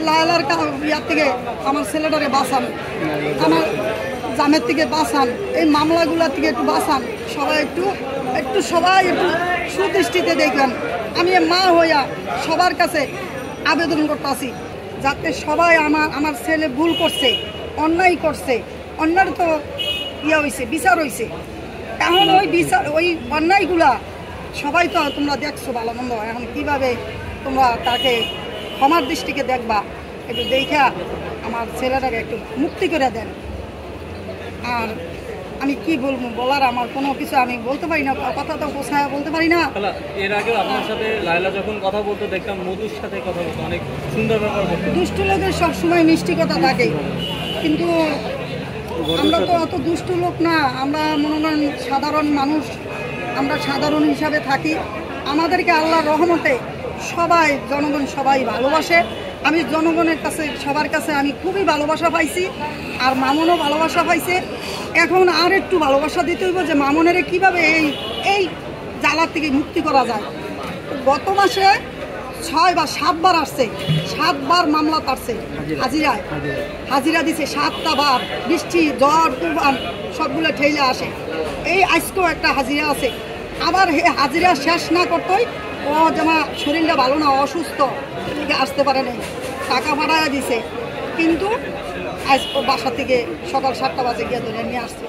লায়লার ইয়ার থেকে আমার ছেলেটারে বাঁচান, আমার জামের থেকে বাঁচান, এই মামলাগুলোর থেকে একটু বাঁচান, সবাই একটু সবাই একটু সুদৃষ্টিতে দেখবেন। আমি মা হইয়া সবার কাছে আবেদন করতেছি যাতে সবাই আমার ছেলে ভুল করছে, অন্যায় করছে, অন্যায় তো ইয়া হয়েছে, বিচার হয়েছে। এখন ওই বিচার, ওই অন্যায়গুলা সবাই তো তোমরা দেখছো ভালো মন্দ, এখন কীভাবে তোমরা তাকে ক্ষমার দৃষ্টিকে দেখবা, একটু দেখা আমার ছেলেটাকে একটু মুক্তি করে দেন। আর আমি কি বলবো, বলার আমার কোনো কিছু আমি বলতে পারি না, কথা তো গোছায় বলতে পারি না। এর আগেও আপনার সাথে লায়লা যখন কথা বলতো দেখতাম মধুর সাথে কথা বলতো, অনেক সুন্দর ব্যবহার করতো। দুষ্টু লোকের সবসময় মিষ্টি কথা থাকে, কিন্তু আমরা তো অত দুষ্টু লোক না, আমরা মনে করেন সাধারণ মানুষ, আমরা সাধারণ হিসাবে থাকি। আমাদেরকে আল্লাহর রহমতে সবাই জনগণ সবাই ভালোবাসে। আমি জনগণের কাছে সবার কাছে আমি খুবই ভালোবাসা পাইছি, আর মামনও ভালোবাসা পাইছে। এখন আর একটু ভালোবাসা দিতে হইব যে মামনের কীভাবে এই জ্বালার থেকে মুক্তি করা যায়। গত মাসে 6 বা 7 বার আসছে, 7 বার মামলা তারছে হাজিরা দিছে, 7টা বার। বৃষ্টি, ঝড়, তুফান সবগুলো ঠেলে আসে। এই আজকেও একটা হাজিরা আছে, আবার হাজিরা শেষ না করতেই ও যেমন শরীরটা ভালো না, অসুস্থ, এদিকে আসতে পারে নাই, টাকা ভাড়ায় দিছে, কিন্তু আজ বাসা থেকে সকাল 7টা বাজে গিয়ে ধরে নিয়ে আসছে।